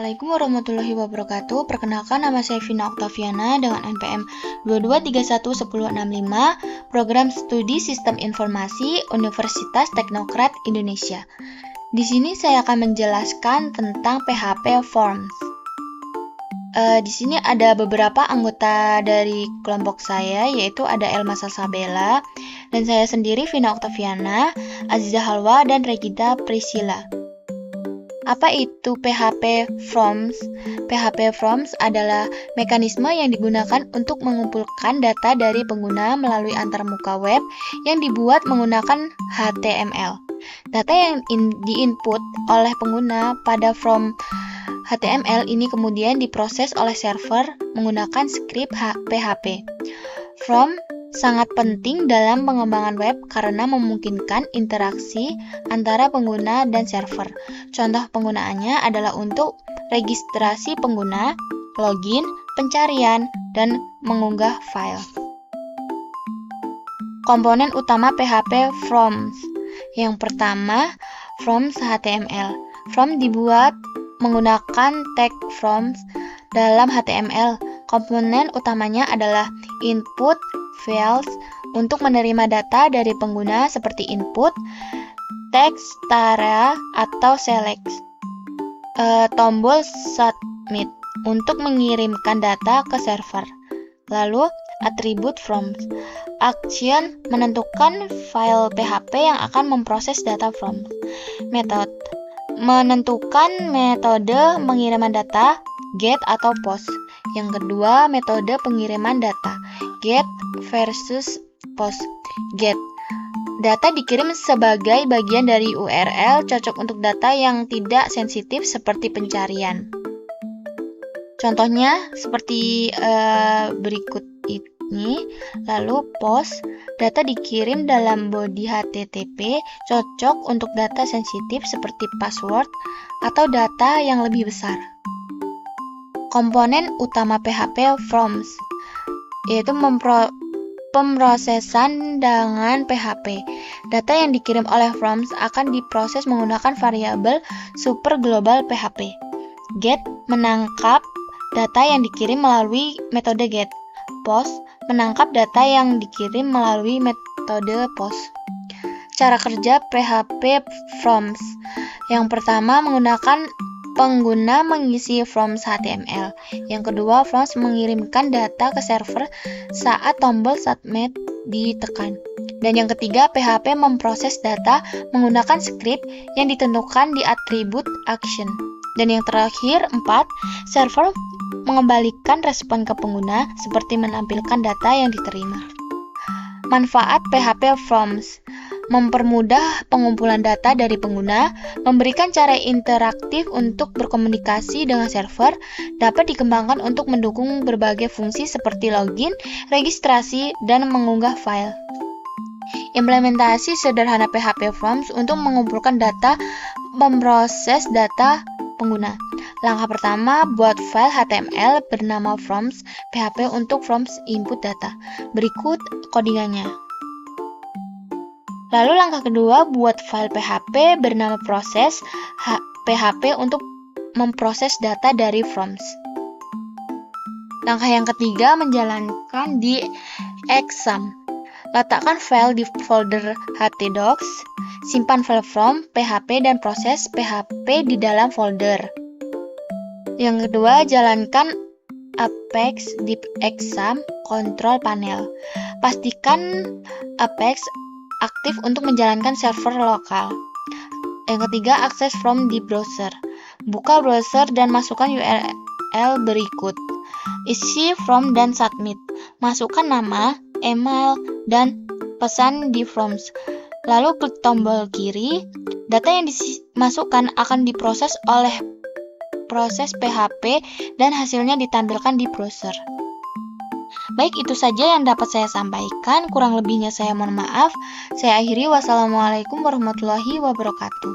Assalamualaikum warahmatullahi wabarakatuh. Perkenalkan, nama saya Vina Oktaviana dengan NPM 22311065, Program Studi Sistem Informasi Universitas Teknokrat Indonesia. Di sini saya akan menjelaskan tentang PHP Forms. Di sini ada beberapa anggota dari kelompok saya, yaitu ada Elma Salsabella, dan saya sendiri Vina Oktaviana, Aziza Halwa, dan Regida Priscilla. Apa itu PHP Forms? PHP Forms adalah mekanisme yang digunakan untuk mengumpulkan data dari pengguna melalui antarmuka web yang dibuat menggunakan HTML. Data yang diinput oleh pengguna pada form HTML ini kemudian diproses oleh server menggunakan skrip PHP. Form sangat penting dalam pengembangan web karena memungkinkan interaksi antara pengguna dan server. Contoh penggunaannya adalah untuk registrasi pengguna, login, pencarian, dan mengunggah file. Komponen utama PHP Forms. Yang pertama, Forms HTML. Form dibuat menggunakan tag forms dalam HTML. Komponen utamanya adalah input fields untuk menerima data dari pengguna seperti input, text, tara, atau select. Tombol submit untuk mengirimkan data ke server. Lalu atribut forms. Action menentukan file PHP yang akan memproses data forms. Method menentukan metode pengiriman data, get atau post. Yang kedua, metode pengiriman data, get versus post. Get. Data dikirim sebagai bagian dari URL, cocok untuk data yang tidak sensitif seperti pencarian. Contohnya seperti berikut ini. Lalu post, data dikirim dalam body HTTP, cocok untuk data sensitif seperti password atau data yang lebih besar. Komponen utama PHP Forms yaitu pemrosesan dengan PHP. Data yang dikirim oleh Forms akan diproses menggunakan variabel super global PHP. Get menangkap data yang dikirim melalui metode get. Post menangkap data yang dikirim melalui metode post. Cara kerja PHP Forms. Yang pertama, menggunakan pengguna mengisi forms HTML. Yang kedua, forms mengirimkan data ke server saat tombol submit ditekan. Dan yang ketiga, PHP memproses data menggunakan script yang ditentukan di atribut action. Dan yang terakhir, 4, server mengembalikan respon ke pengguna seperti menampilkan data yang diterima. Manfaat PHP Forms: mempermudah pengumpulan data dari pengguna, memberikan cara interaktif untuk berkomunikasi dengan server, dapat dikembangkan untuk mendukung berbagai fungsi seperti login, registrasi, dan mengunggah file. Implementasi sederhana PHP Forms untuk mengumpulkan data, memproses data pengguna. Langkah pertama, buat file HTML bernama forms PHP untuk forms input data. Berikut codingannya. Lalu langkah kedua, buat file PHP bernama proses PHP untuk memproses data dari forms. Langkah yang ketiga, menjalankan di exam. Letakkan file di folder htdocs, simpan file from PHP dan proses PHP di dalam folder. Yang kedua, jalankan Apex di exam control panel. Pastikan Apex aktif untuk menjalankan server lokal. Yang ketiga, akses from di browser. Buka browser dan masukkan URL berikut. Isi form dan submit. Masukkan nama, email, dan pesan di forms. Lalu klik tombol kiri. Data yang dimasukkan akan diproses oleh proses PHP dan hasilnya ditampilkan di browser. Baik, itu saja yang dapat saya sampaikan. Kurang lebihnya saya mohon maaf. Saya akhiri. Wassalamualaikum warahmatullahi wabarakatuh.